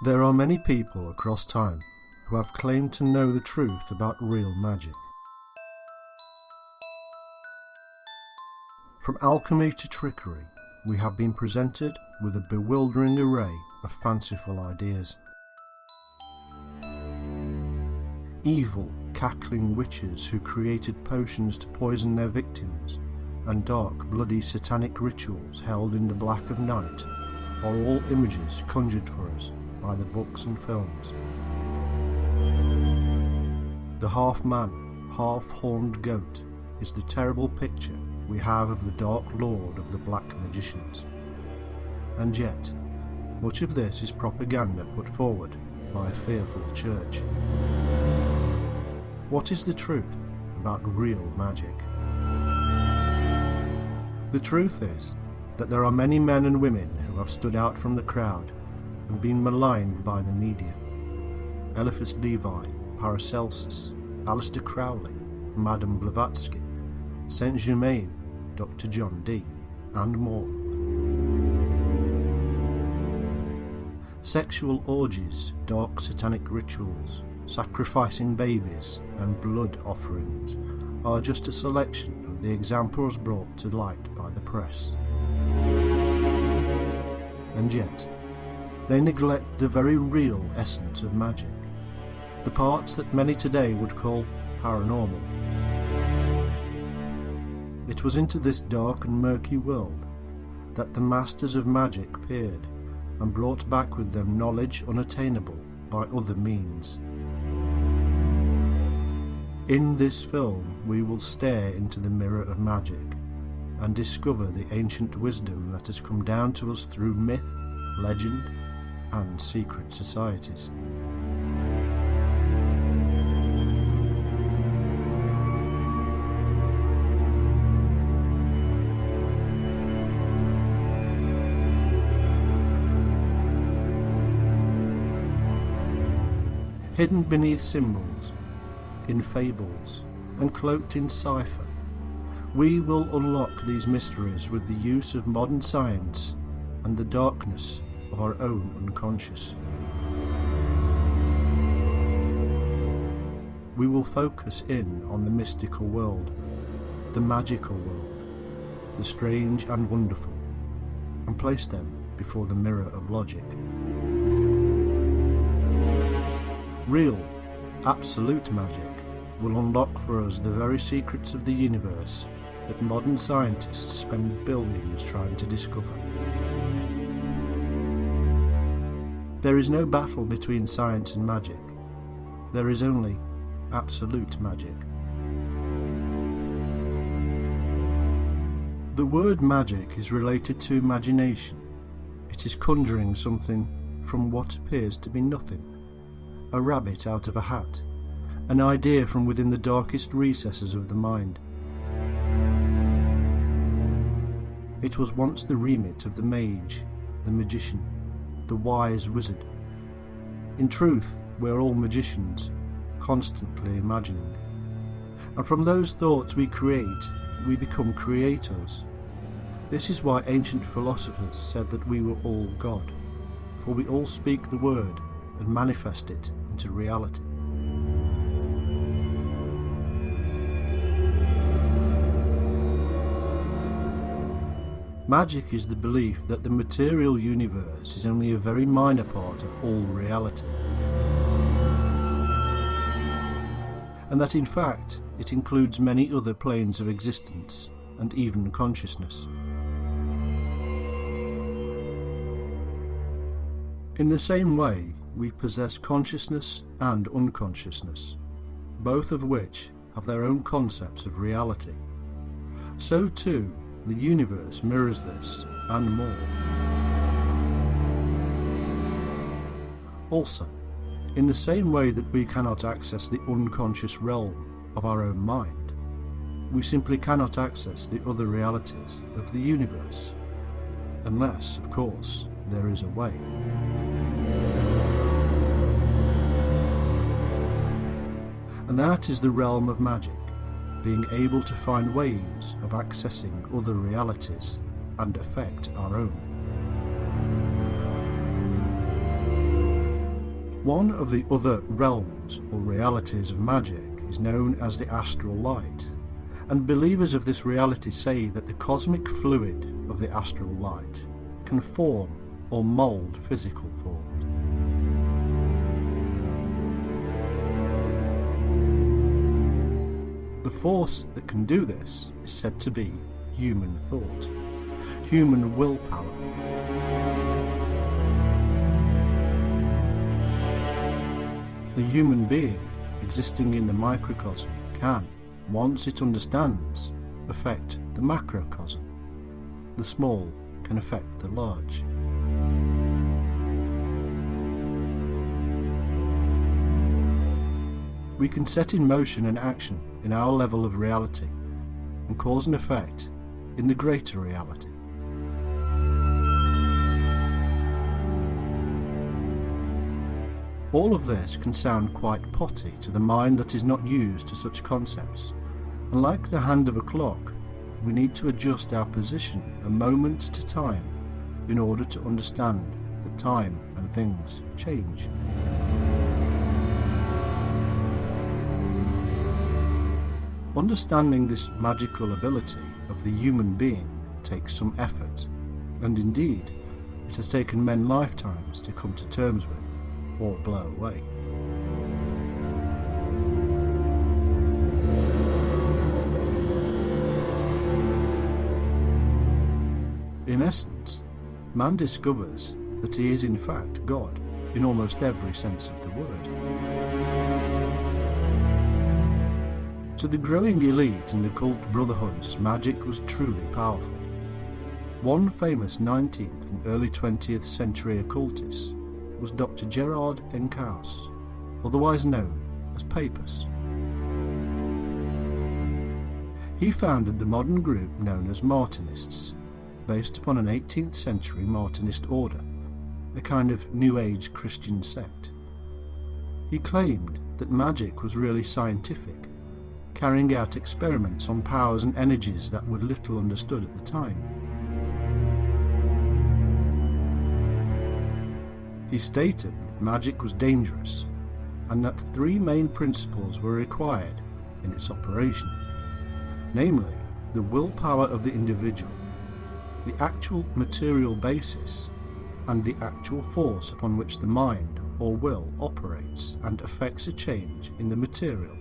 There are many people across time who have claimed to know the truth about real magic. From alchemy to trickery, we have been presented with a bewildering array of fanciful ideas. Evil, cackling witches who created potions to poison their victims, and dark, bloody satanic rituals held in the black of night, are all images conjured for us by the books and films. The half-man, half-horned goat is the terrible picture we have of the Dark Lord of the Black Magicians. And yet, much of this is propaganda put forward by a fearful church. What is the truth about real magic? The truth is that there are many men and women who have stood out from the crowd and been maligned by the media. Eliphas Levi, Paracelsus, Aleister Crowley, Madame Blavatsky, Saint Germain, Dr. John Dee, and more. Sexual orgies, dark satanic rituals, sacrificing babies, and blood offerings are just a selection of the examples brought to light by the press. And yet, they neglect the very real essence of magic, the parts that many today would call paranormal. It was into this dark and murky world that the masters of magic peered and brought back with them knowledge unattainable by other means. In this film we will stare into the mirror of magic and discover the ancient wisdom that has come down to us through myth, legend, and secret societies. Hidden beneath symbols, in fables, and cloaked in cipher, we will unlock these mysteries with the use of modern science and the darkness of our own unconscious. We will focus in on the mystical world, the magical world, the strange and wonderful, and place them before the mirror of logic. Real, absolute magic will unlock for us the very secrets of the universe that modern scientists spend billions trying to discover. There is no battle between science and magic. There is only absolute magic. The word magic is related to imagination. It is conjuring something from what appears to be nothing. A rabbit out of a hat, an idea from within the darkest recesses of the mind. It was once the remit of the mage, the magician, the wise wizard. In truth, we're all magicians, constantly imagining. And from those thoughts we create, we become creators. This is why ancient philosophers said that we were all God, for we all speak the word and manifest it into reality. Magic is the belief that the material universe is only a very minor part of all reality, and that in fact it includes many other planes of existence and even consciousness. In the same way, we possess consciousness and unconsciousness, both of which have their own concepts of reality. So too, the universe mirrors this and more. Also, in the same way that we cannot access the unconscious realm of our own mind, we simply cannot access the other realities of the universe, unless, of course, there is a way. And that is the realm of magic, being able to find ways of accessing other realities and affect our own. One of the other realms or realities of Majick is known as the Astral Light, and believers of this reality say that the cosmic fluid of the Astral Light can form or mould physical forms. The force that can do this is said to be human thought, human willpower. The human being existing in the microcosm can, once it understands, affect the macrocosm. The small can affect the large. We can set in motion an action in our level of reality and cause an effect in the greater reality. All of this can sound quite potty to the mind that is not used to such concepts, and like the hand of a clock, we need to adjust our position a moment at a time in order to understand that time and things change. Understanding this magical ability of the human being takes some effort, and indeed it has taken men lifetimes to come to terms with or blow away. In essence, man discovers that he is in fact God in almost every sense of the word. To the growing elite and occult brotherhoods, Majick was truly powerful. One famous 19th and early 20th century occultist was Dr. Gerard Encausse, otherwise known as Papus. He founded the modern group known as Martinists, based upon an 18th century Martinist order, a kind of New Age Christian sect. He claimed that magic was really scientific, carrying out experiments on powers and energies that were little understood at the time. He stated that magic was dangerous, and that three main principles were required in its operation, namely the willpower of the individual, the actual material basis, and the actual force upon which the mind or will operates and affects a change in the material.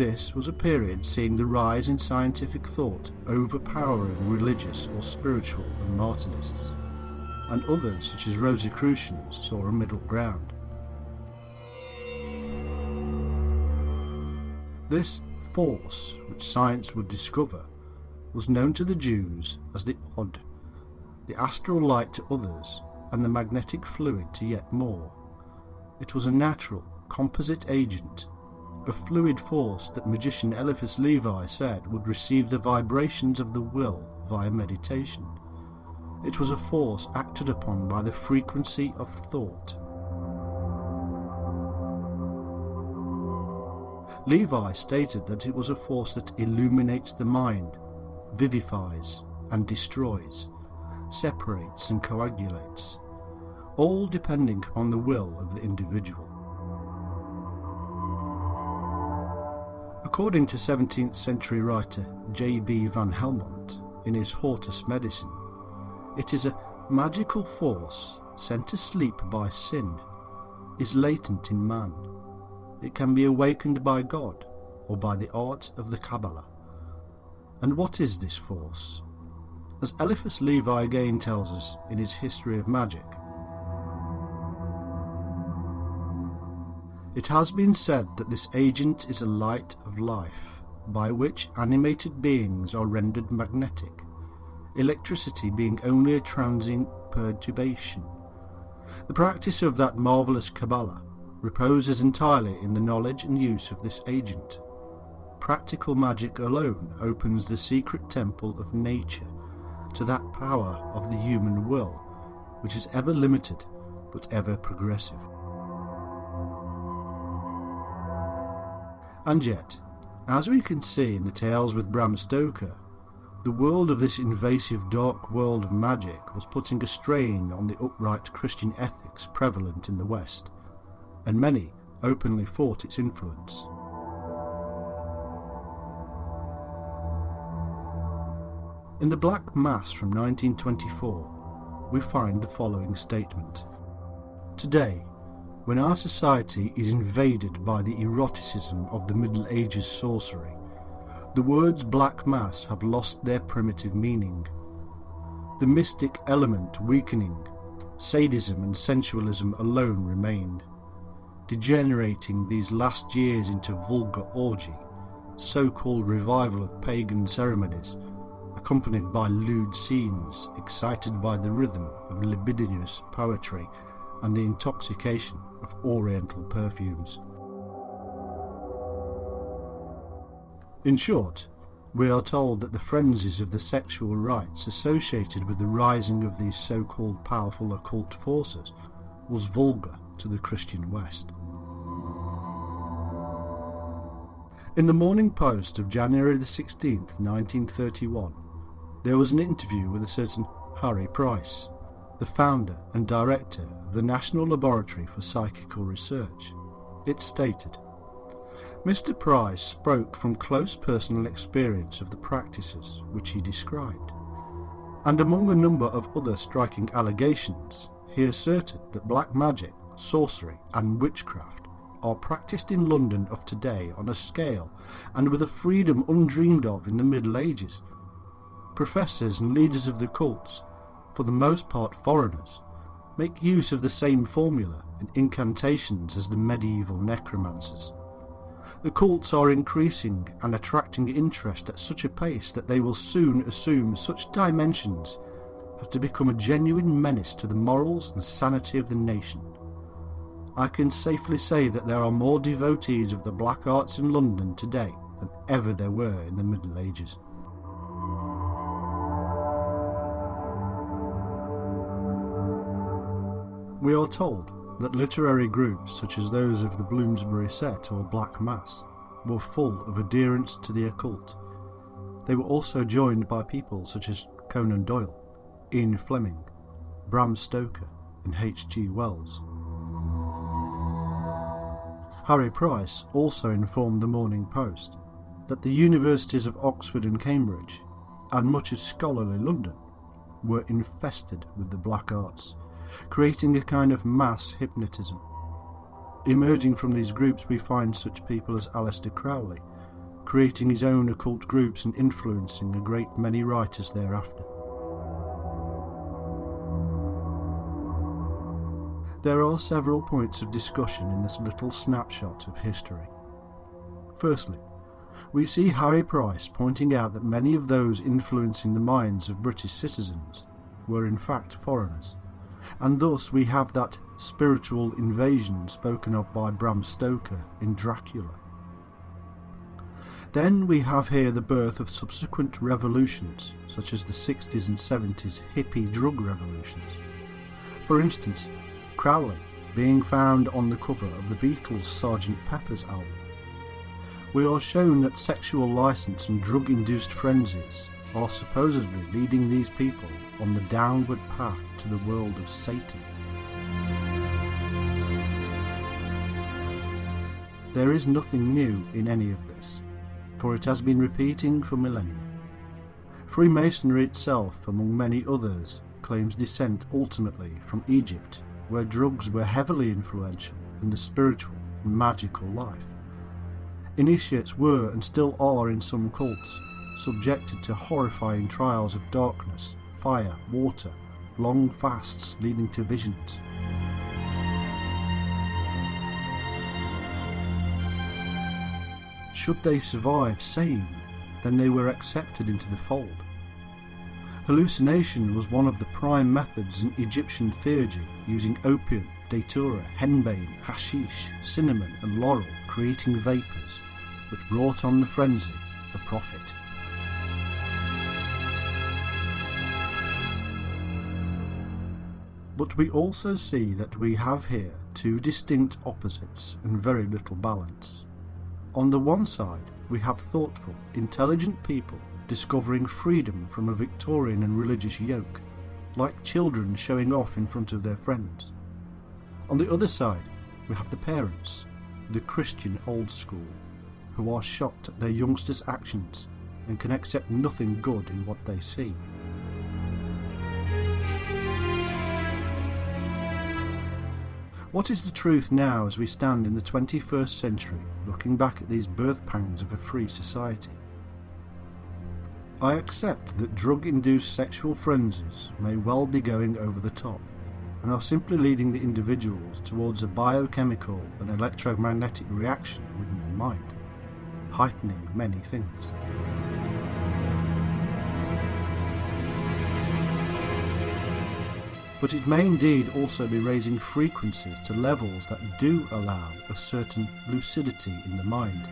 This was a period seeing the rise in scientific thought overpowering religious or spiritual and Martinists, and others such as Rosicrucians saw a middle ground. This force, which science would discover, was known to the Jews as the Odd, the astral light to others, and the magnetic fluid to yet more. It was a natural, composite agent, a fluid force that magician Eliphas Levi said would receive the vibrations of the will via meditation. It was a force acted upon by the frequency of thought. Levi stated that it was a force that illuminates the mind, vivifies and destroys, separates and coagulates, all depending upon the will of the individual. According to 17th century writer J.B. van Helmont in his Hortus Medicine, it is a magical force sent to sleep by sin, is latent in man. It can be awakened by God or by the art of the Kabbalah. And what is this force? As Eliphas Levi again tells us in his History of Magic, it has been said that this agent is a light of life, by which animated beings are rendered magnetic, electricity being only a transient perturbation. The practice of that marvellous Kabbalah reposes entirely in the knowledge and use of this agent. Practical magic alone opens the secret temple of nature to that power of the human will, which is ever limited but ever progressive. And yet, as we can see in the tales with Bram Stoker, The world of this invasive dark world of magic was putting a strain on the upright Christian ethics prevalent in the West, and many openly fought its influence. In the Black Mass from 1924, we find the following statement. Today, when our society is invaded by the eroticism of the Middle Ages sorcery, the words Black Mass have lost their primitive meaning. The mystic element weakening, sadism and sensualism alone remained, degenerating these last years into vulgar orgy, so-called revival of pagan ceremonies, accompanied by lewd scenes, excited by the rhythm of libidinous poetry and the intoxication of oriental perfumes. In short, we are told that the frenzies of the sexual rites associated with the rising of these so-called powerful occult forces was vulgar to the Christian West. In the Morning Post of January the 16th, 1931, there was an interview with a certain Harry Price, the founder and director of the National Laboratory for Psychical Research. It stated, Mr. Price spoke from close personal experience of the practices which he described, and among a number of other striking allegations, he asserted that black magic, sorcery and witchcraft are practiced in London of today on a scale and with a freedom undreamed of in the Middle Ages. Professors and leaders of the cults, for the most part foreigners, make use of the same formula and incantations as the medieval necromancers. The cults are increasing and attracting interest at such a pace that they will soon assume such dimensions as to become a genuine menace to the morals and sanity of the nation. I can safely say that there are more devotees of the black arts in London today than ever there were in the Middle Ages. We are told that literary groups such as those of the Bloomsbury Set or Black Mass were full of adherents to the occult. They were also joined by people such as Conan Doyle, Ian Fleming, Bram Stoker and H.G. Wells. Harry Price also informed the Morning Post that the universities of Oxford and Cambridge, and much of scholarly London, were infested with the black arts, creating a kind of mass hypnotism. Emerging from these groups we find such people as Aleister Crowley, creating his own occult groups and influencing a great many writers thereafter. There are several points of discussion in this little snapshot of history. Firstly, we see Harry Price pointing out that many of those influencing the minds of British citizens were in fact foreigners, and thus we have that spiritual invasion spoken of by Bram Stoker in Dracula. Then we have here the birth of subsequent revolutions, such as the 60s and 70s hippie drug revolutions. For instance, Crowley being found on the cover of the Beatles' Sgt. Pepper's album. We are shown that sexual license and drug-induced frenzies are supposedly leading these people on the downward path to the world of Satan. There is nothing new in any of this, for it has been repeating for millennia. Freemasonry itself, among many others, claims descent ultimately from Egypt, where drugs were heavily influential in the spiritual and magical life. Initiates were and still are in some cults subjected to horrifying trials of darkness, fire, water, long fasts leading to visions. Should they survive sane, then they were accepted into the fold. Hallucination was one of the prime methods in Egyptian theurgy, using opium, datura, henbane, hashish, cinnamon and laurel, creating vapours, which brought on the frenzy of the prophet. But we also see that we have here two distinct opposites and very little balance. On the one side, we have thoughtful, intelligent people discovering freedom from a Victorian and religious yoke, like children showing off in front of their friends. On the other side, we have the parents, the Christian old school, who are shocked at their youngsters' actions and can accept nothing good in what they see. What is the truth now as we stand in the 21st century looking back at these birth pangs of a free society? I accept that drug-induced sexual frenzies may well be going over the top and are simply leading the individuals towards a biochemical and electromagnetic reaction within the mind, heightening many things. But it may indeed also be raising frequencies to levels that do allow a certain lucidity in the mind,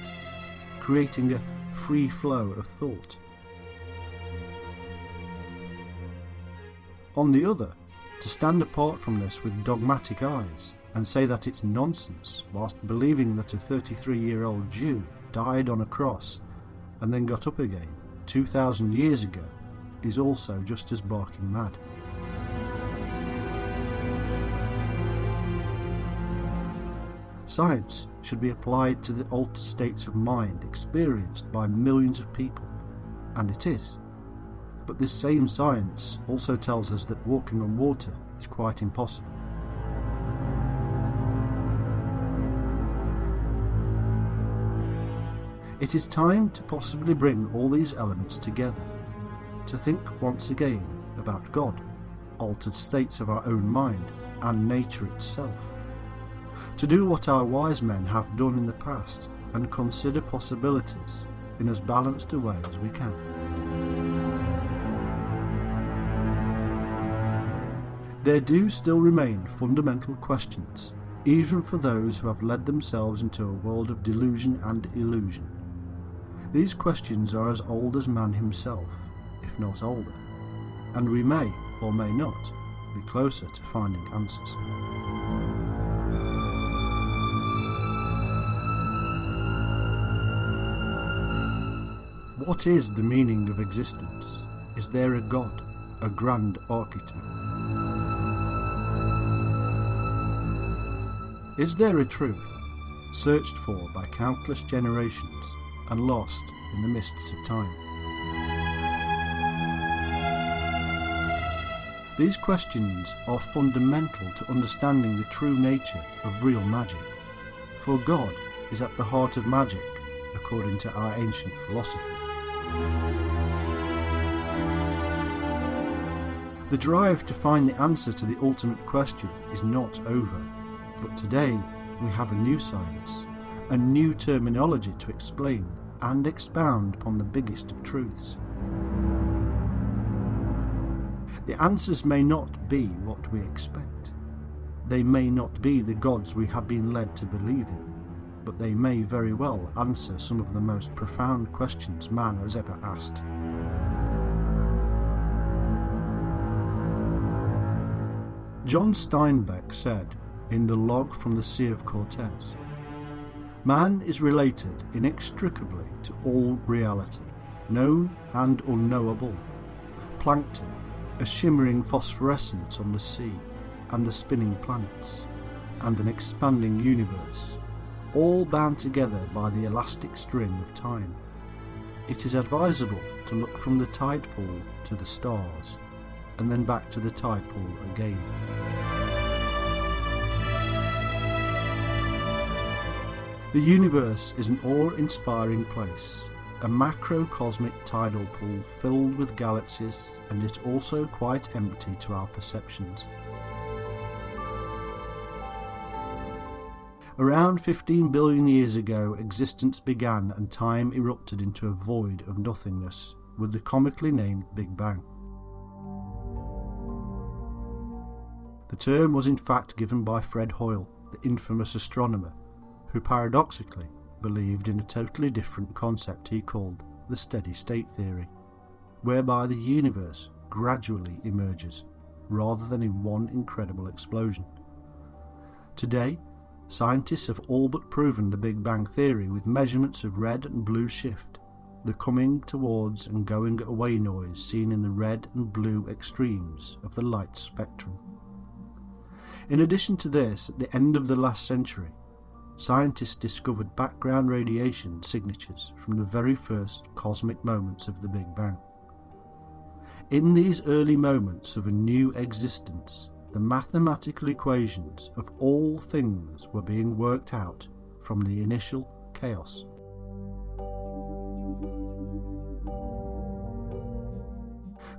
creating a free flow of thought. On the other, to stand apart from this with dogmatic eyes and say that it's nonsense whilst believing that a 33-year-old Jew died on a cross and then got up again 2,000 years ago is also just as barking mad. Science should be applied to the altered states of mind experienced by millions of people, and it is. But this same science also tells us that walking on water is quite impossible. It is time to possibly bring all these elements together, to think once again about God, altered states of our own mind, and nature itself. To do what our wise men have done in the past and consider possibilities in as balanced a way as we can. There do still remain fundamental questions, even for those who have led themselves into a world of delusion and illusion. These questions are as old as man himself, if not older, and we may, or may not, be closer to finding answers. What is the meaning of existence? Is there a God, a grand architect? Is there a truth, searched for by countless generations and lost in the mists of time? These questions are fundamental to understanding the true nature of real magic, for God is at the heart of magic, according to our ancient philosophy. The drive to find the answer to the ultimate question is not over, but today we have a new science, a new terminology to explain and expound upon the biggest of truths. The answers may not be what we expect. They may not be the gods we have been led to believe in, but they may very well answer some of the most profound questions man has ever asked. John Steinbeck said in the log from the Sea of Cortez, "Man is related inextricably to all reality, known and unknowable. Plankton, a shimmering phosphorescence on the sea, and the spinning planets, and an expanding universe, all bound together by the elastic string of time. It is advisable to look from the tide pool to the stars, and then back to the tide pool again." The universe is an awe-inspiring place, a macrocosmic tidal pool filled with galaxies, and yet also quite empty to our perceptions. Around 15 billion years ago, existence began and time erupted into a void of nothingness, with the comically named Big Bang. The term was in fact given by Fred Hoyle, the infamous astronomer, who paradoxically believed in a totally different concept he called the steady state theory, whereby the universe gradually emerges, rather than in one incredible explosion. Today, scientists have all but proven the Big Bang theory with measurements of red and blue shift, the coming towards and going away noise seen in the red and blue extremes of the light spectrum. In addition to this, at the end of the last century, scientists discovered background radiation signatures from the very first cosmic moments of the Big Bang. In these early moments of a new existence, the mathematical equations of all things were being worked out from the initial chaos.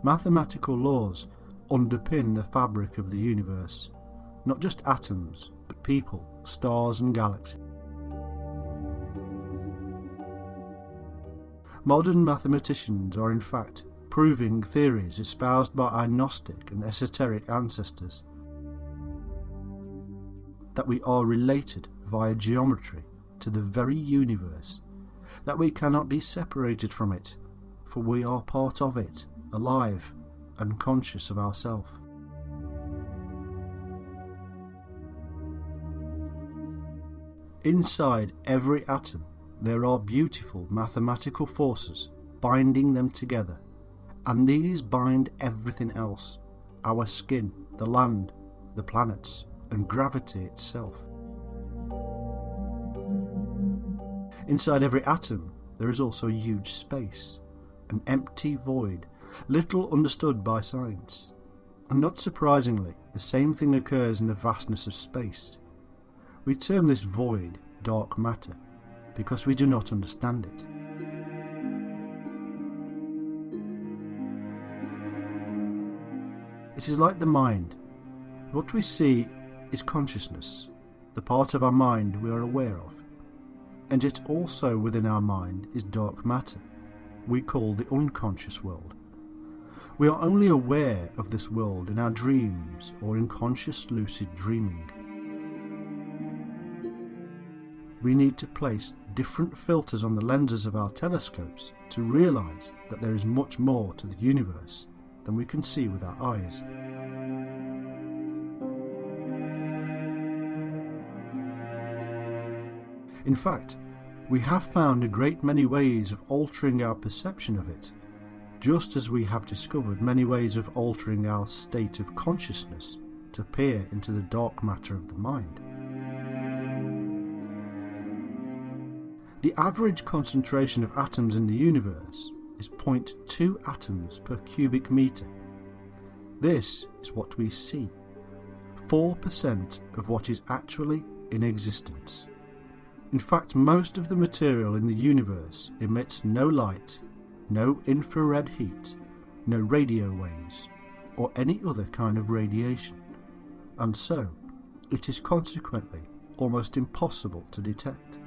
Mathematical laws underpin the fabric of the universe, not just atoms, but people, stars and galaxies. Modern mathematicians are in fact proving theories espoused by our Gnostic and esoteric ancestors, that we are related via geometry to the very universe, that we cannot be separated from it, for we are part of it, alive and conscious of ourselves. Inside every atom there are beautiful mathematical forces binding them together, and these bind everything else: our skin, the land, the planets, and gravity itself. Inside every atom there is also a huge space, an empty void, little understood by science. And not surprisingly, the same thing occurs in the vastness of space. We term this void dark matter because we do not understand it. It is like the mind. What we see is consciousness, the part of our mind we are aware of. And yet also within our mind is dark matter, we call the unconscious world. We are only aware of this world in our dreams or in conscious lucid dreaming. We need to place different filters on the lenses of our telescopes to realise that there is much more to the universe than we can see with our eyes. In fact, we have found a great many ways of altering our perception of it, just as we have discovered many ways of altering our state of consciousness to peer into the dark matter of the mind. The average concentration of atoms in the universe is 0.2 atoms per cubic metre. This is what we see, 4% of what is actually in existence. In fact, most of the material in the universe emits no light, no infrared heat, no radio waves, or any other kind of radiation, and so it is consequently almost impossible to detect.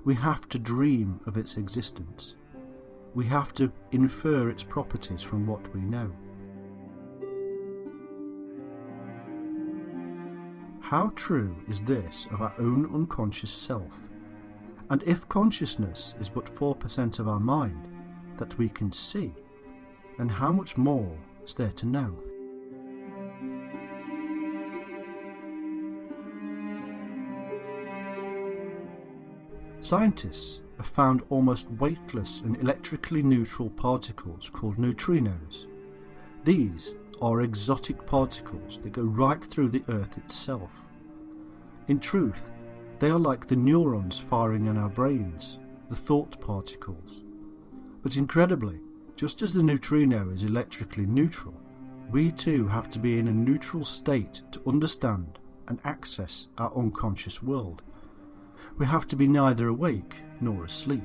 We have to dream of its existence. We have to infer its properties from what we know. How true is this of our own unconscious self? And if consciousness is but 4% of our mind that we can see, then how much more is there to know? Scientists have found almost weightless and electrically neutral particles called neutrinos. These are exotic particles that go right through the Earth itself. In truth, they are like the neurons firing in our brains, the thought particles. But incredibly, just as the neutrino is electrically neutral, we too have to be in a neutral state to understand and access our unconscious world. We have to be neither awake nor asleep.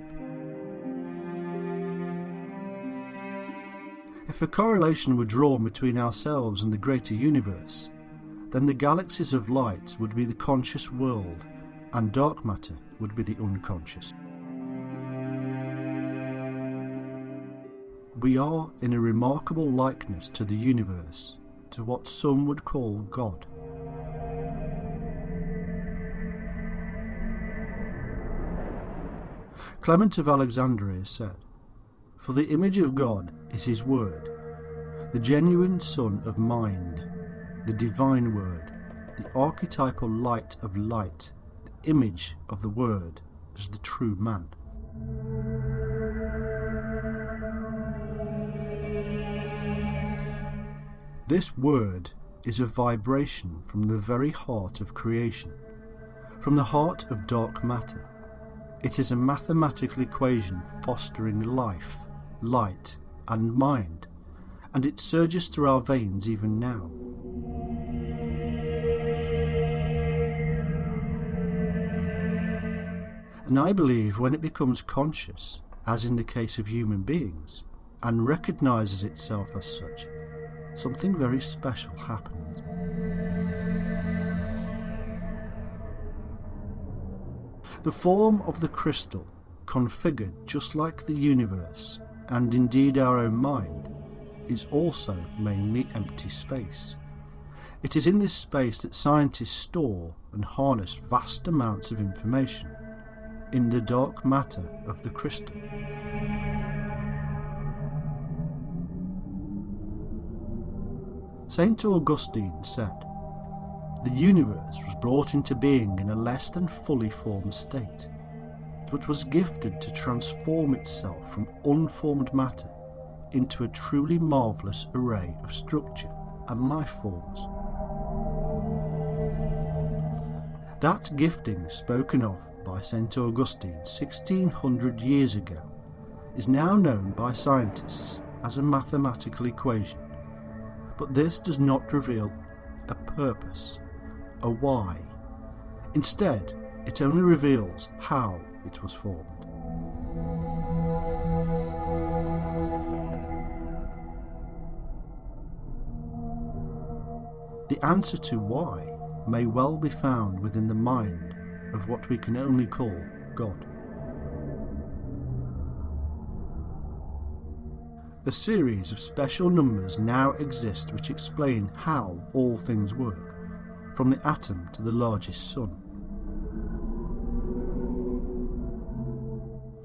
If a correlation were drawn between ourselves and the greater universe, then the galaxies of light would be the conscious world, and dark matter would be the unconscious. We are in a remarkable likeness to the universe, to what some would call God. Clement of Alexandria said, "For the image of God is his word, the genuine son of mind, the divine word, the archetypal light of light, the image of the Word as the true man. This Word is a vibration from the very heart of creation, from the heart of dark matter. It is a mathematical equation fostering life, light, and mind, and it surges through our veins even now. And I believe when it becomes conscious, as in the case of human beings, and recognises itself as such, something very special happens. The form of the crystal, configured just like the universe, and indeed our own mind, is also mainly empty space. It is in this space that scientists store and harness vast amounts of information, in the dark matter of the crystal. St. Augustine said, "The universe was brought into being in a less than fully formed state, but was gifted to transform itself from unformed matter into a truly marvellous array of structure and life forms." That gifting spoken of by St. Augustine 1600 years ago is now known by scientists as a mathematical equation, but this does not reveal a purpose, a why. Instead, it only reveals how it was formed. The answer to why may well be found within the mind of what we can only call God. A series of special numbers now exist which explain how all things work, from the atom to the largest sun.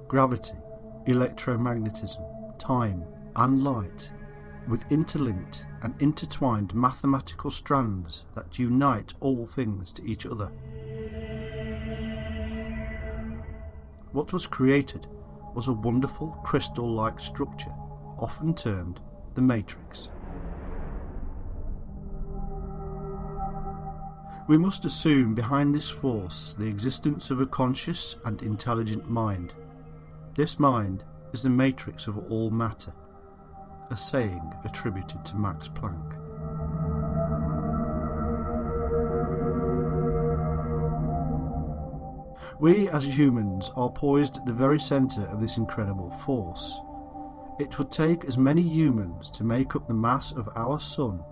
Gravity, electromagnetism, time, and light, with interlinked and intertwined mathematical strands that unite all things to each other. What was created was a wonderful crystal-like structure, often termed the Matrix. We must assume behind this force the existence of a conscious and intelligent mind. This mind is the matrix of all matter, a saying attributed to Max Planck. We as humans are poised at the very centre of this incredible force. It would take as many humans to make up the mass of our Sun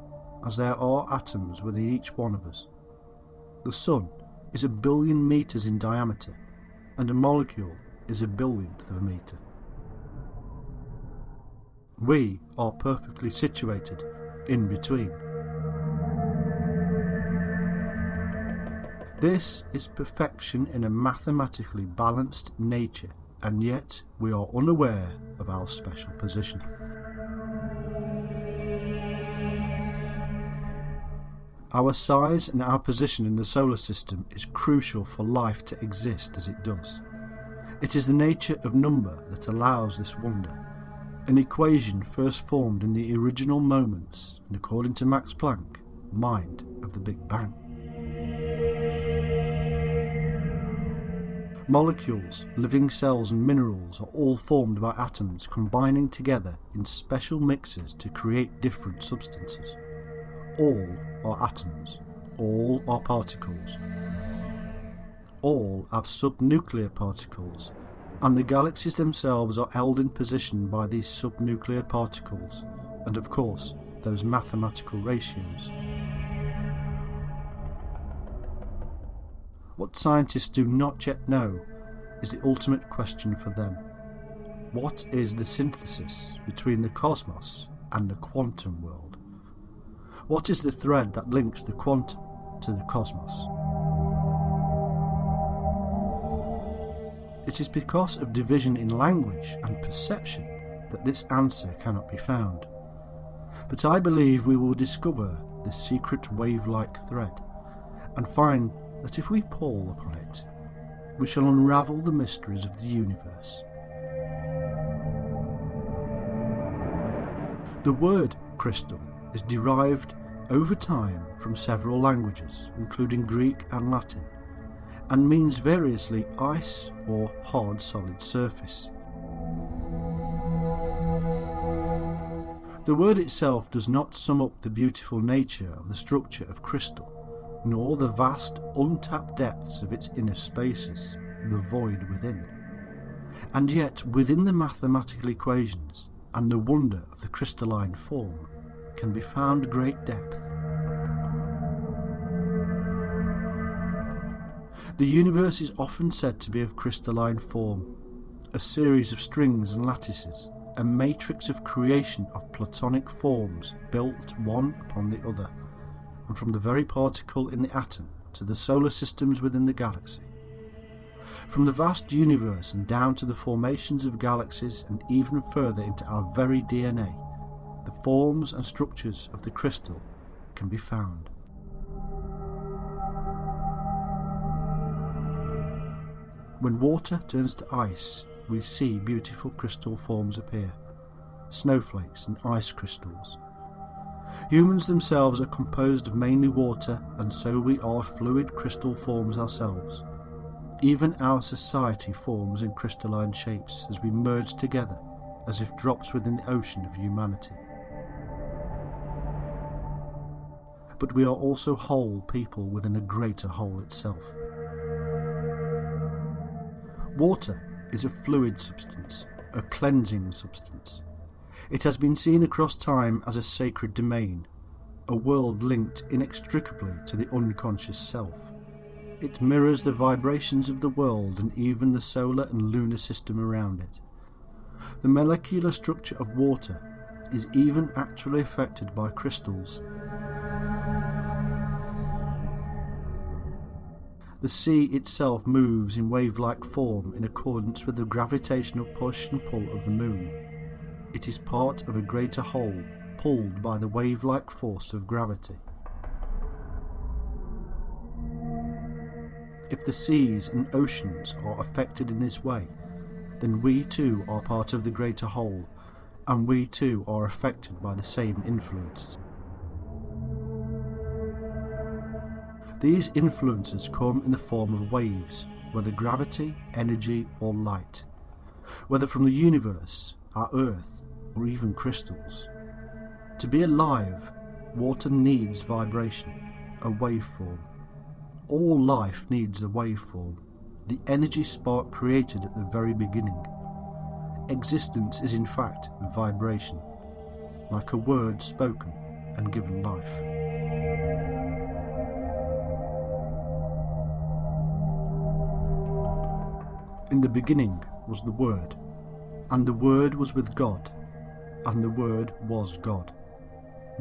as there are atoms within each one of us. The Sun is 1 billion metres in diameter, and a molecule is 1 billionth of a metre. We are perfectly situated in between. This is perfection in a mathematically balanced nature, and yet we are unaware of our special position. Our size and our position in the solar system is crucial for life to exist as it does. It is the nature of number that allows this wonder, an equation first formed in the original moments and, according to Max Planck, mind of the Big Bang. Molecules, living cells and minerals are all formed by atoms combining together in special mixes to create different substances. All are atoms, all are particles. All have subnuclear particles, and the galaxies themselves are held in position by these subnuclear particles, and of course those mathematical ratios. What scientists do not yet know is the ultimate question for them. What is the synthesis between the cosmos and the quantum world? What is the thread that links the quantum to the cosmos? It is because of division in language and perception that this answer cannot be found. But I believe we will discover this secret wave-like thread and find that if we pull upon it, we shall unravel the mysteries of the universe. The word crystal is derived over time from several languages, including Greek and Latin, and means variously ice or hard solid surface. The word itself does not sum up the beautiful nature of the structure of crystal, nor the vast untapped depths of its inner spaces, the void within. And yet within the mathematical equations and the wonder of the crystalline form can be found great depth. The universe is often said to be of crystalline form, a series of strings and lattices, a matrix of creation of platonic forms built one upon the other, and from the very particle in the atom to the solar systems within the galaxy. From the vast universe and down to the formations of galaxies and even further into our very DNA, the forms and structures of the crystal can be found. When water turns to ice, we see beautiful crystal forms appear, snowflakes and ice crystals. Humans themselves are composed of mainly water, and so we are fluid crystal forms ourselves. Even our society forms in crystalline shapes as we merge together, as if drops within the ocean of humanity. But we are also whole people within a greater whole itself. Water is a fluid substance, a cleansing substance. It has been seen across time as a sacred domain, a world linked inextricably to the unconscious self. It mirrors the vibrations of the world and even the solar and lunar system around it. The molecular structure of water is even actually affected by crystals. The sea itself moves in wave-like form in accordance with the gravitational push and pull of the moon. It is part of a greater whole, pulled by the wave-like force of gravity. If the seas and oceans are affected in this way, then we too are part of the greater whole, and we too are affected by the same influences. These influences come in the form of waves, whether gravity, energy or light, whether from the universe, our earth, or even crystals. To be alive, water needs vibration, a waveform. All life needs a waveform, the energy spark created at the very beginning. Existence is in fact vibration, like a word spoken and given life. In the beginning was the Word, and the Word was with God, and the Word was God.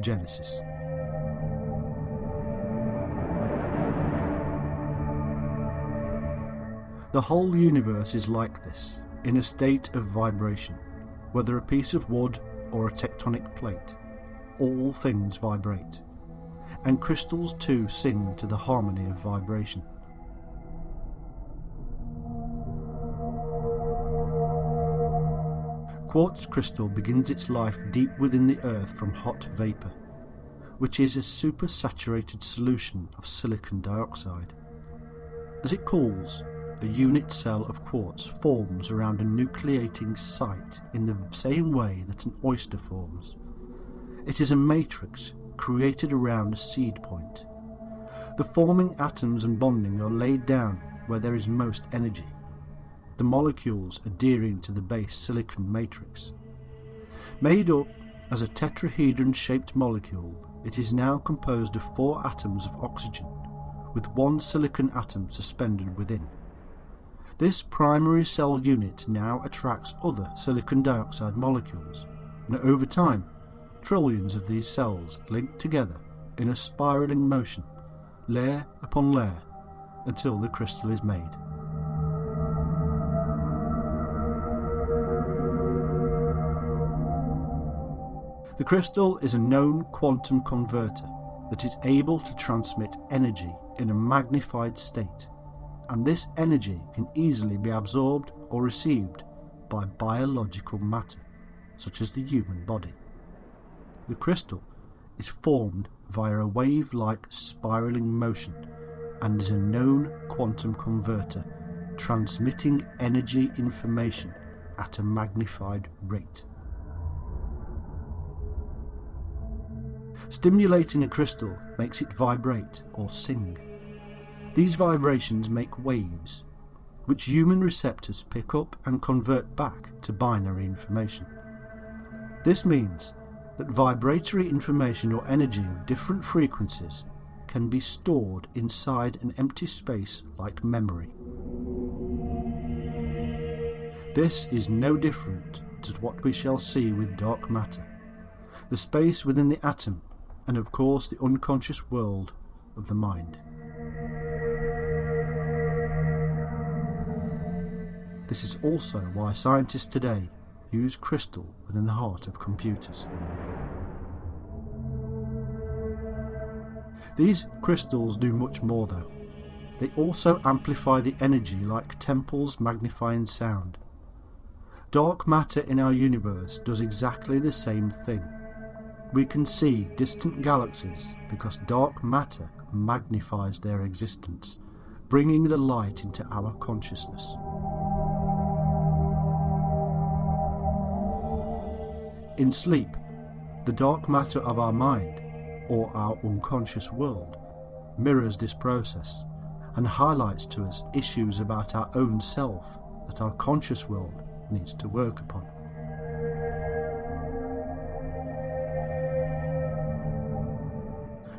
Genesis. The whole universe is like this, in a state of vibration, whether a piece of wood or a tectonic plate. All things vibrate, and crystals too sing to the harmony of vibration. Quartz crystal begins its life deep within the earth from hot vapour, which is a supersaturated solution of silicon dioxide. As it cools, a unit cell of quartz forms around a nucleating site in the same way that an oyster forms. It is a matrix created around a seed point. The forming atoms and bonding are laid down where there is most energy, the molecules adhering to the base silicon matrix. Made up as a tetrahedron-shaped molecule, it is now composed of 4 atoms of oxygen, with 1 silicon atom suspended within. This primary cell unit now attracts other silicon dioxide molecules, and over time, trillions of these cells link together in a spiraling motion, layer upon layer, until the crystal is made. The crystal is a known quantum converter that is able to transmit energy in a magnified state, and this energy can easily be absorbed or received by biological matter, such as the human body. The crystal is formed via a wave-like spiralling motion and is a known quantum converter, transmitting energy information at a magnified rate. Stimulating a crystal makes it vibrate or sing. These vibrations make waves, which human receptors pick up and convert back to binary information. This means that vibratory information or energy of different frequencies can be stored inside an empty space like memory. This is no different to what we shall see with dark matter, the space within the atom, and of course the unconscious world of the mind. This is also why scientists today use crystal within the heart of computers. These crystals do much more though. They also amplify the energy like temples magnifying sound. Dark matter in our universe does exactly the same thing. We can see distant galaxies because dark matter magnifies their existence, bringing the light into our consciousness. In sleep, the dark matter of our mind, or our unconscious world, mirrors this process and highlights to us issues about our own self that our conscious world needs to work upon.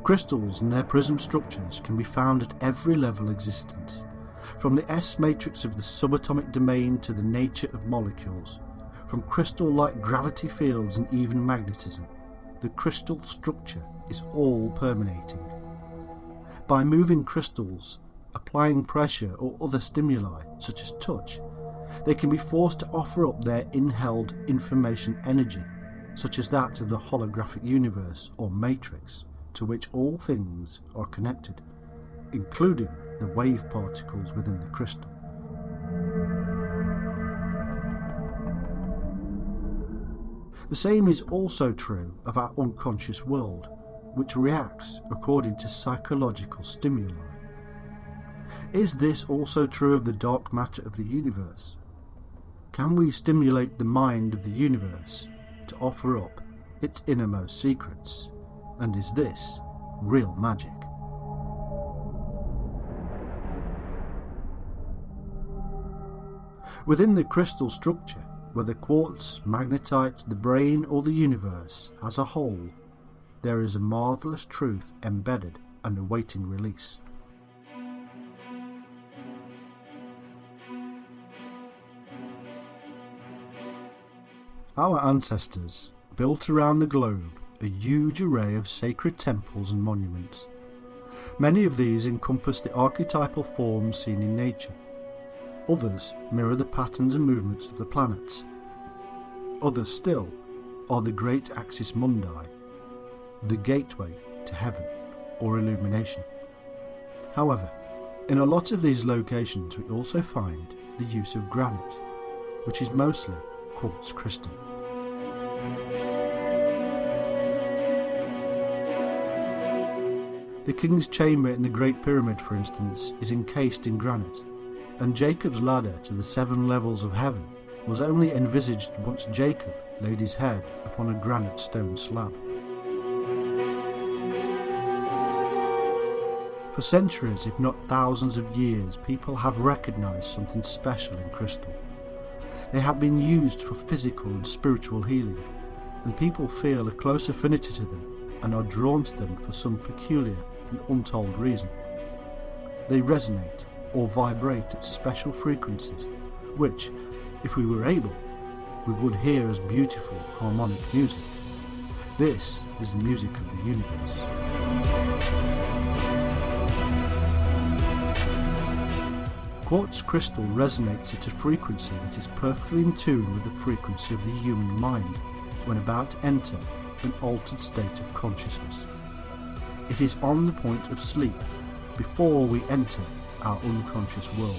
Crystals and their prism structures can be found at every level existence, from the S-matrix of the subatomic domain to the nature of molecules, from crystal-like gravity fields and even magnetism. The crystal structure is all permeating. By moving crystals, applying pressure or other stimuli, such as touch, they can be forced to offer up their inheld information energy, such as that of the holographic universe or matrix, to which all things are connected, including the wave particles within the crystal. The same is also true of our unconscious world, which reacts according to psychological stimuli. Is this also true of the dark matter of the universe? Can we stimulate the mind of the universe to offer up its innermost secrets? And is this real magic? Within the crystal structure, whether quartz, magnetite, the brain or the universe as a whole, there is a marvellous truth embedded and awaiting release. Our ancestors built around the globe a huge array of sacred temples and monuments. Many of these encompass the archetypal forms seen in nature. Others mirror the patterns and movements of the planets. Others still are the great axis mundi, the gateway to heaven or illumination. However, in a lot of these locations we also find the use of granite, which is mostly quartz crystal. The King's Chamber in the Great Pyramid, for instance, is encased in granite, and Jacob's ladder to the 7 levels of heaven was only envisaged once Jacob laid his head upon a granite stone slab. For centuries, if not thousands of years, people have recognised something special in crystal. They have been used for physical and spiritual healing, and people feel a close affinity to them and are drawn to them for some peculiar and untold reason. They resonate or vibrate at special frequencies, which, if we were able, we would hear as beautiful harmonic music. This is the music of the universe. Quartz crystal resonates at a frequency that is perfectly in tune with the frequency of the human mind when about to enter an altered state of consciousness. It is on the point of sleep, before we enter our unconscious world.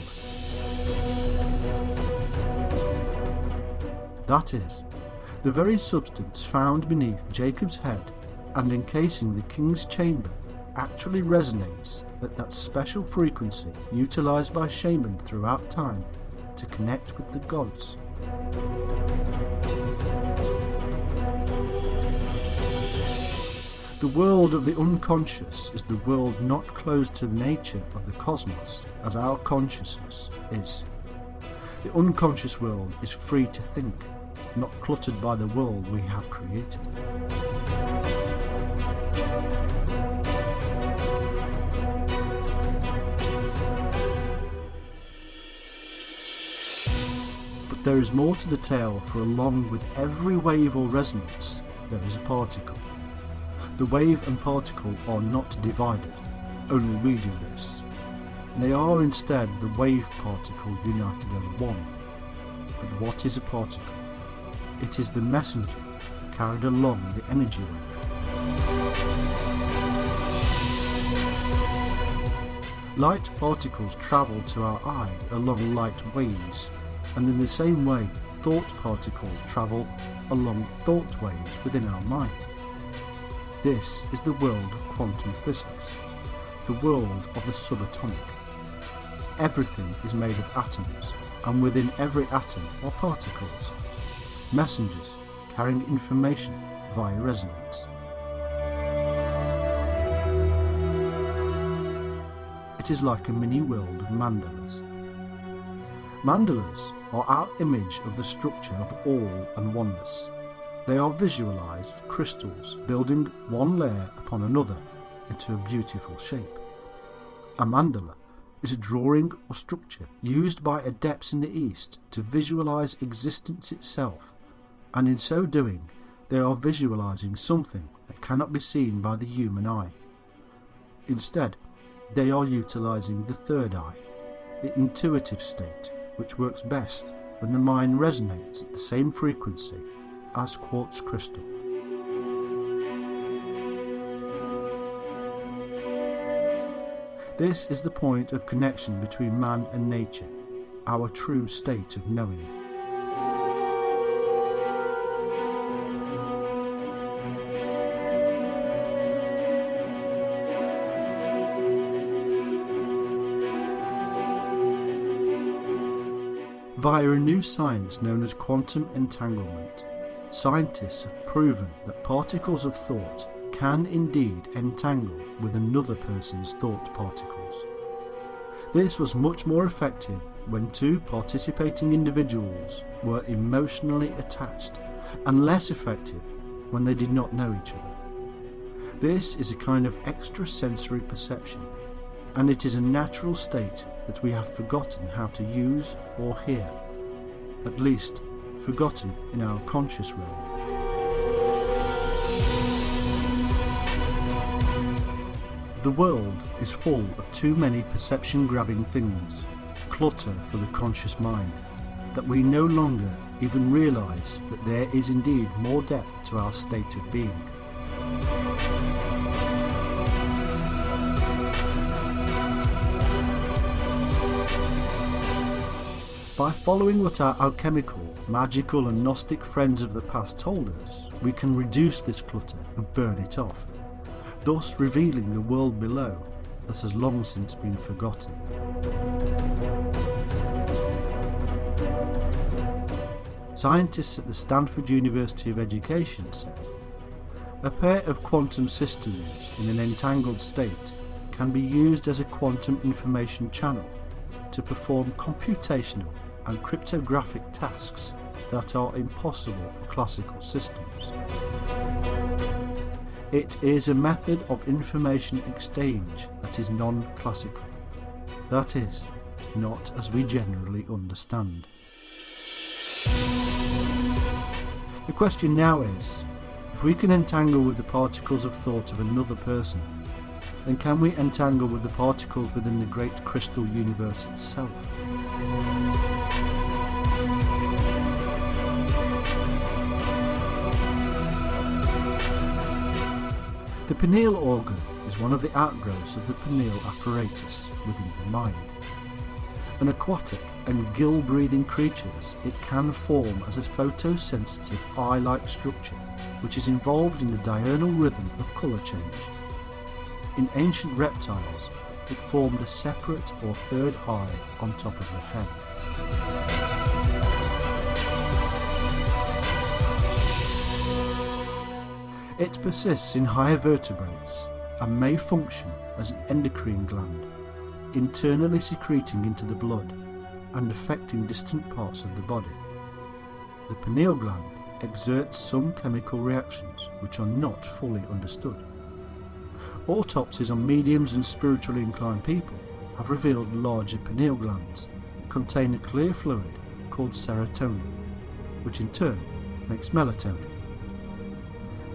That is, the very substance found beneath Jacob's head and encasing the king's chamber actually resonates at that special frequency utilised by shaman throughout time to connect with the gods. The world of the unconscious is the world not closed to the nature of the cosmos as our consciousness is. The unconscious world is free to think, not cluttered by the world we have created. But there is more to the tale, for along with every wave or resonance, there is a particle. The wave and particle are not divided, only we do this. They are instead the wave particle united as one. But what is a particle? It is the messenger carried along the energy wave. Light particles travel to our eye along light waves, and in the same way thought particles travel along thought waves within our mind. This is the world of quantum physics, the world of the subatomic. Everything is made of atoms, and within every atom are particles, messengers carrying information via resonance. It is like a mini world of mandalas. Mandalas are our image of the structure of all and oneness. They are visualized crystals building one layer upon another into a beautiful shape. A mandala is a drawing or structure used by adepts in the East to visualize existence itself, and in so doing they are visualizing something that cannot be seen by the human eye. Instead, they are utilizing the third eye, the intuitive state, which works best when the mind resonates at the same frequency as quartz crystal. This is the point of connection between man and nature, our true state of knowing. Via a new science known as quantum entanglement, scientists have proven that particles of thought can indeed entangle with another person's thought particles. This was much more effective when two participating individuals were emotionally attached, and less effective when they did not know each other. This is a kind of extrasensory perception, and it is a natural state that we have forgotten how to use or hear, at least forgotten in our conscious realm. The world is full of too many perception-grabbing things, clutter for the conscious mind, that we no longer even realise that there is indeed more depth to our state of being. By following what our alchemical, magical and Gnostic friends of the past told us, we can reduce this clutter and burn it off, thus revealing the world below that has long since been forgotten. Scientists at the Stanford University of Education said, a pair of quantum systems in an entangled state can be used as a quantum information channel to perform computational and cryptographic tasks that are impossible for classical systems. It is a method of information exchange that is non-classical, that is, not as we generally understand. The question now is, if we can entangle with the particles of thought of another person, then can we entangle with the particles within the great crystal universe itself? The pineal organ is one of the outgrowths of the pineal apparatus within the mind. An aquatic and gill-breathing creatures, it can form as a photosensitive eye-like structure which is involved in the diurnal rhythm of colour change. In ancient reptiles, it formed a separate or third eye on top of the head. It persists in higher vertebrates and may function as an endocrine gland, internally secreting into the blood and affecting distant parts of the body. The pineal gland exerts some chemical reactions which are not fully understood. Autopsies on mediums and spiritually inclined people have revealed larger pineal glands that contain a clear fluid called serotonin, which in turn makes melatonin.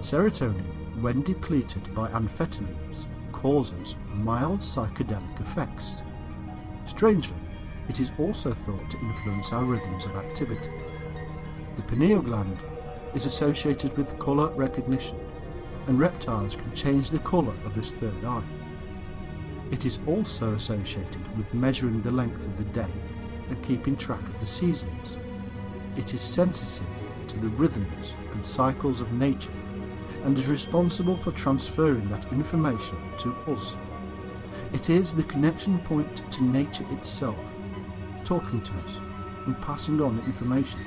Serotonin, when depleted by amphetamines, causes mild psychedelic effects. Strangely, it is also thought to influence our rhythms of activity. The pineal gland is associated with colour recognition, and reptiles can change the colour of this third eye. It is also associated with measuring the length of the day and keeping track of the seasons. It is sensitive to the rhythms and cycles of nature and is responsible for transferring that information to us. It is the connection point to nature itself, talking to us and passing on information.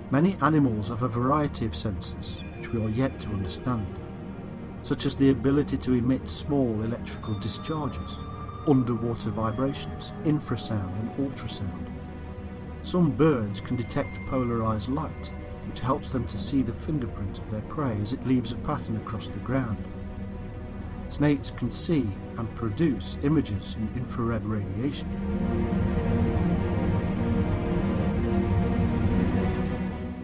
Many animals have a variety of senses which we are yet to understand, such as the ability to emit small electrical discharges, underwater vibrations, infrasound and ultrasound. Some birds can detect polarized light, which helps them to see the fingerprint of their prey as it leaves a pattern across the ground. Snakes can see and produce images in infrared radiation.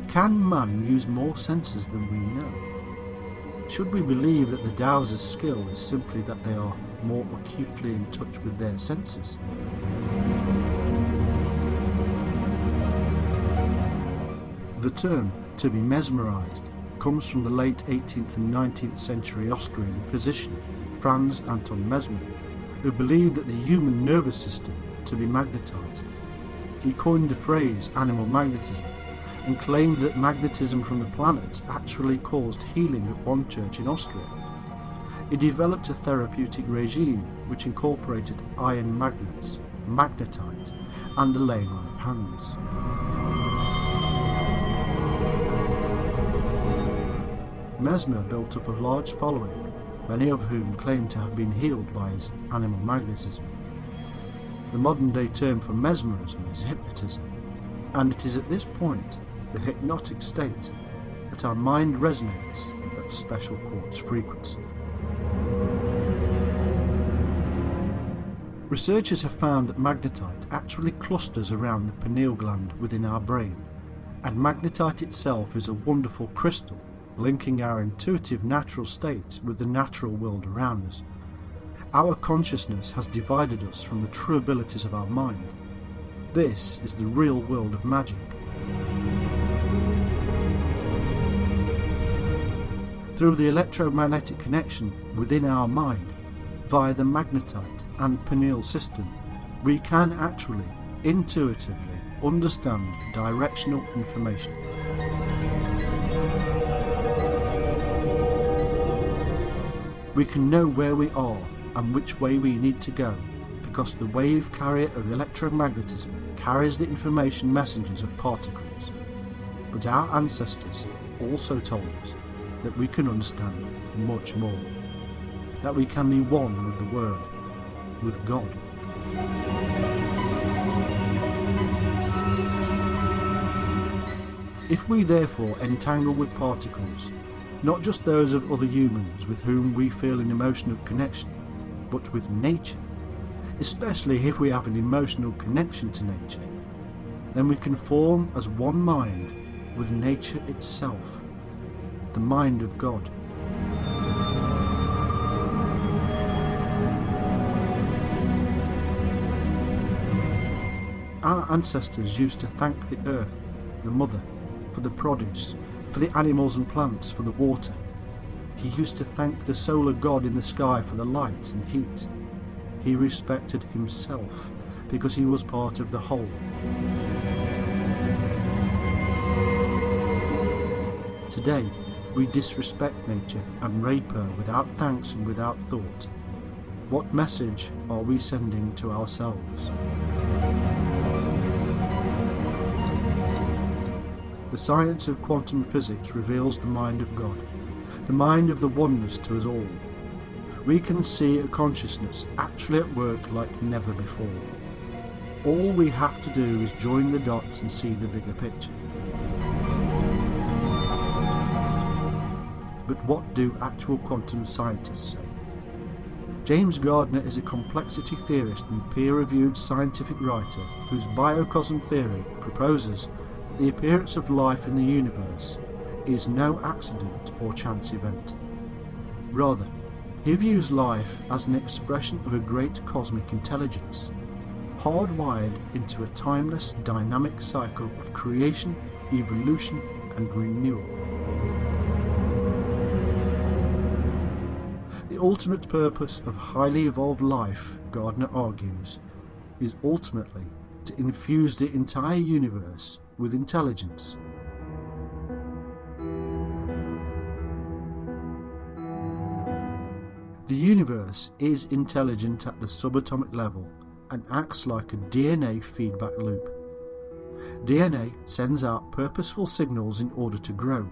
Can man use more senses than we know? Should we believe that the dowser's skill is simply that they are more acutely in touch with their senses? The term to be mesmerized comes from the late 18th and 19th century Austrian physician Franz Anton Mesmer, who believed that the human nervous system to be magnetized. He coined the phrase animal magnetism and claimed that magnetism from the planets actually caused healing at one church in Austria. He developed a therapeutic regime which incorporated iron magnets, magnetite, and the laying on of hands. Mesmer built up a large following, many of whom claimed to have been healed by his animal magnetism. The modern-day term for mesmerism is hypnotism, and it is at this point, the hypnotic state, that our mind resonates at that special quartz frequency. Researchers have found that magnetite actually clusters around the pineal gland within our brain, and magnetite itself is a wonderful crystal linking our intuitive natural state with the natural world around us. Our consciousness has divided us from the true abilities of our mind. This is the real world of magic. Through the electromagnetic connection within our mind, via the magnetite and pineal system, we can actually, intuitively, understand directional information. We can know where we are and which way we need to go, because the wave carrier of electromagnetism carries the information messages of particles. But our ancestors also told us that we can understand much more, that we can be one with the Word, with God. If we therefore entangle with particles, not just those of other humans with whom we feel an emotional connection, but with nature, especially if we have an emotional connection to nature, then we can form as one mind with nature itself, the mind of God. Our ancestors used to thank the earth, the mother, for the produce, for the animals and plants, for the water. He used to thank the solar god in the sky for the light and heat. He respected himself because he was part of the whole. Today, we disrespect nature and rape her without thanks and without thought. What message are we sending to ourselves? The science of quantum physics reveals the mind of God, the mind of the oneness to us all. We can see a consciousness actually at work like never before. All we have to do is join the dots and see the bigger picture. But what do actual quantum scientists say? James Gardner is a complexity theorist and peer-reviewed scientific writer whose biocosm theory proposes that the appearance of life in the universe is no accident or chance event. Rather, he views life as an expression of a great cosmic intelligence, hardwired into a timeless, dynamic cycle of creation, evolution, and renewal. The ultimate purpose of highly evolved life, Gardner argues, is ultimately to infuse the entire universe with intelligence. The universe is intelligent at the subatomic level and acts like a DNA feedback loop. DNA sends out purposeful signals in order to grow.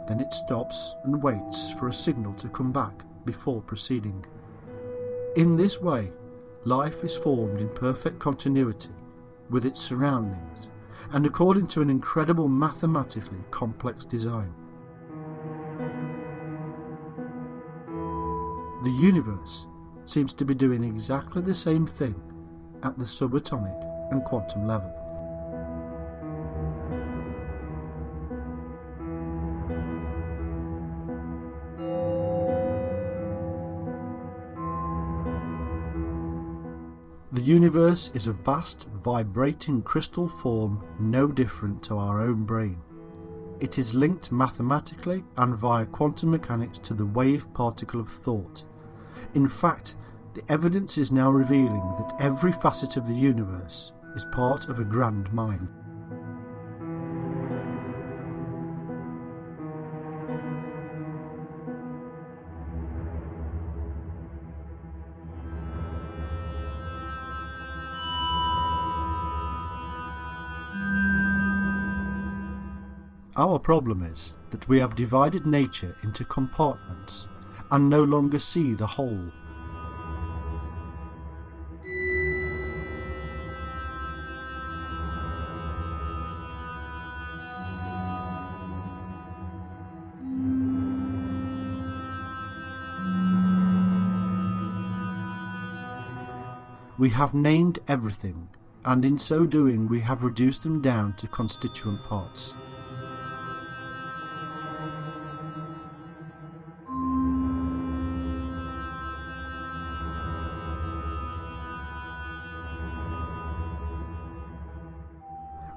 Then it stops and waits for a signal to come back before proceeding. In this way, life is formed in perfect continuity with its surroundings and according to an incredible mathematically complex design. The universe seems to be doing exactly the same thing at the subatomic and quantum level. The universe is a vast, vibrating crystal form no different to our own brain. It is linked mathematically and via quantum mechanics to the wave particle of thought. In fact, the evidence is now revealing that every facet of the universe is part of a grand mind. Our problem is that we have divided nature into compartments and no longer see the whole. We have named everything, and in so doing we have reduced them down to constituent parts.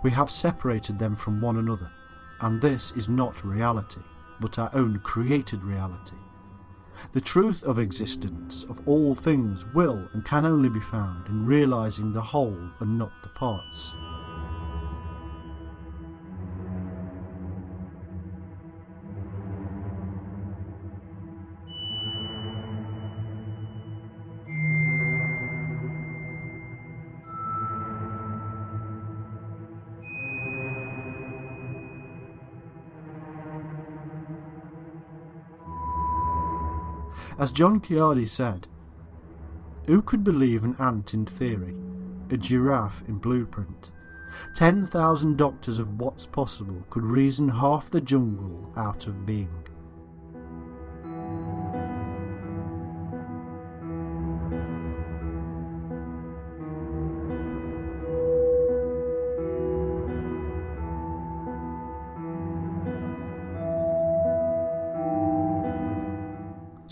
We have separated them from one another, and this is not reality, but our own created reality. The truth of existence of all things will and can only be found in realizing the whole and not the parts. As John Ciardi said, who could believe an ant in theory, a giraffe in blueprint? 10,000 doctors of what's possible could reason half the jungle out of being.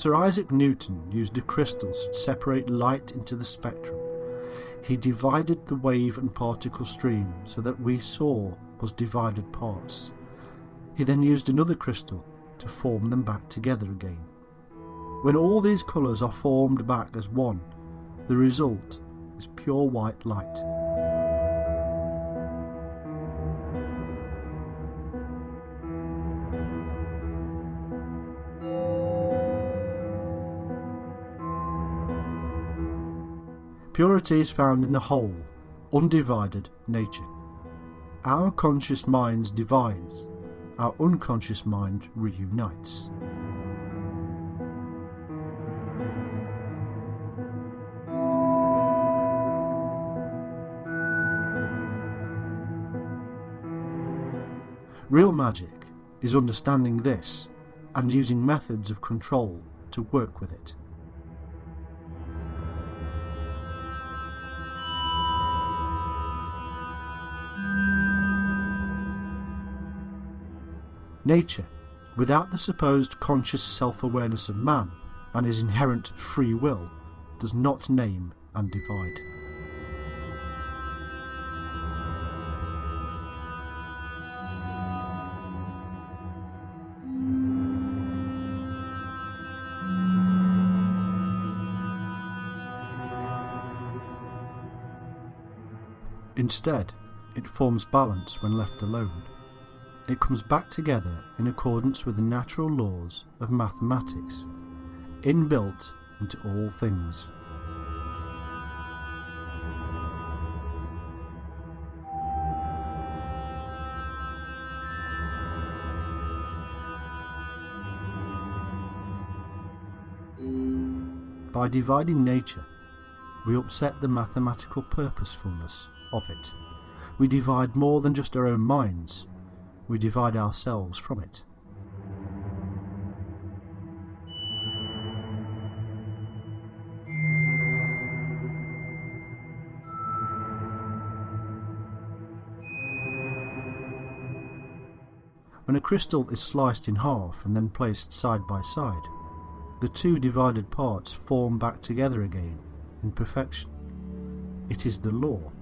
Sir Isaac Newton used a crystal to separate light into the spectrum. He divided the wave and particle stream so that we saw was divided parts. He then used another crystal to form them back together again. When all these colours are formed back as one, the result is pure white light. Purity is found in the whole, undivided nature. Our conscious mind divides, our unconscious mind reunites. Real magic is understanding this and using methods of control to work with it. Nature, without the supposed conscious self-awareness of man and his inherent free will, does not name and divide. Instead, it forms balance when left alone. It comes back together in accordance with the natural laws of mathematics, inbuilt into all things. By dividing nature, we upset the mathematical purposefulness of it. We divide more than just our own minds. We divide ourselves from it. When a crystal is sliced in half and then placed side by side, the two divided parts form back together again in perfection. It is the law.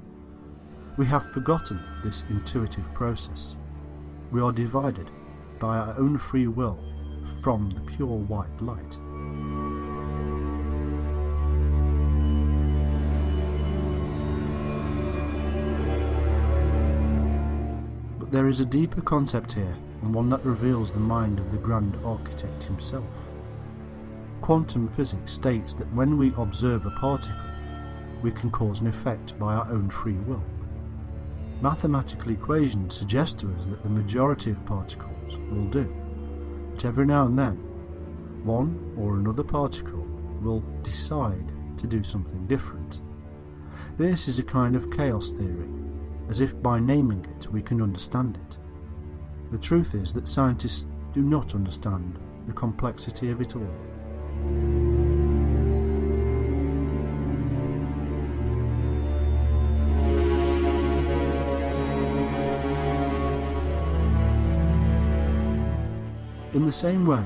We have forgotten this intuitive process. We are divided by our own free will from the pure white light. But there is a deeper concept here, and one that reveals the mind of the grand architect himself. Quantum physics states that when we observe a particle, we can cause an effect by our own free will. Mathematical equations suggest to us that the majority of particles will do, but every now and then, one or another particle will decide to do something different. This is a kind of chaos theory, as if by naming it we can understand it. The truth is that scientists do not understand the complexity of it all. In the same way,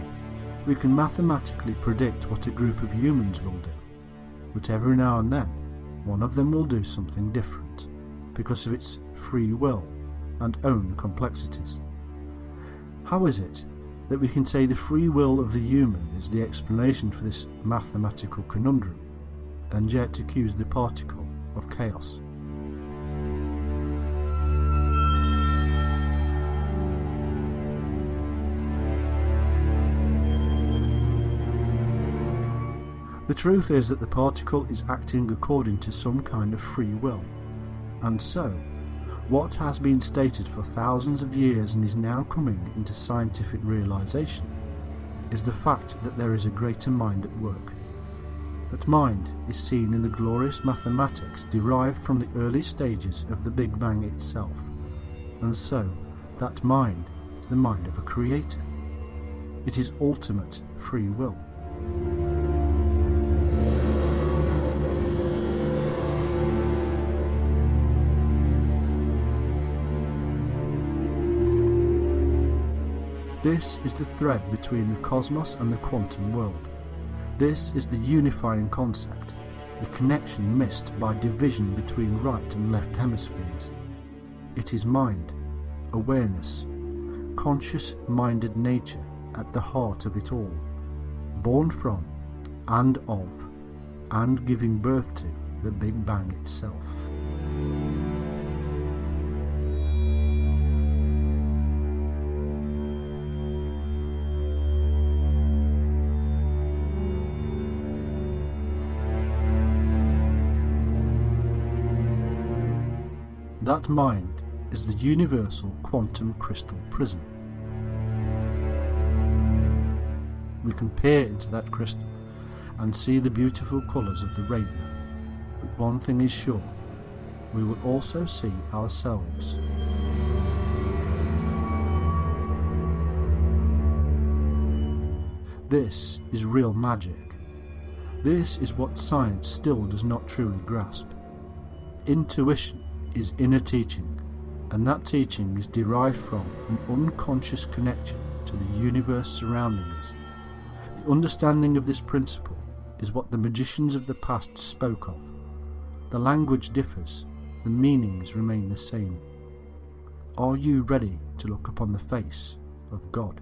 we can mathematically predict what a group of humans will do, but every now and then, one of them will do something different, because of its free will and own complexities. How is it that we can say the free will of the human is the explanation for this mathematical conundrum, and yet accuse the particle of chaos? The truth is that the particle is acting according to some kind of free will, and so, what has been stated for thousands of years and is now coming into scientific realization is the fact that there is a greater mind at work. That mind is seen in the glorious mathematics derived from the early stages of the Big Bang itself, and so that mind is the mind of a creator. It is ultimate free will. This is the thread between the cosmos and the quantum world. This is the unifying concept. the connection missed by division between right and left hemispheres. It is mind, awareness, conscious-minded nature at the heart of it all, born from, and of, and giving birth to the Big Bang itself. That mind is the universal quantum crystal prism. We can peer into that crystal and see the beautiful colours of the rainbow, but one thing is sure, we will also see ourselves. This is real magic. This is what science still does not truly grasp. Intuition is inner teaching, and that teaching is derived from an unconscious connection to the universe surrounding us. The understanding of this principle is what the magicians of the past spoke of. The language differs, the meanings remain the same. Are you ready to look upon the face of God?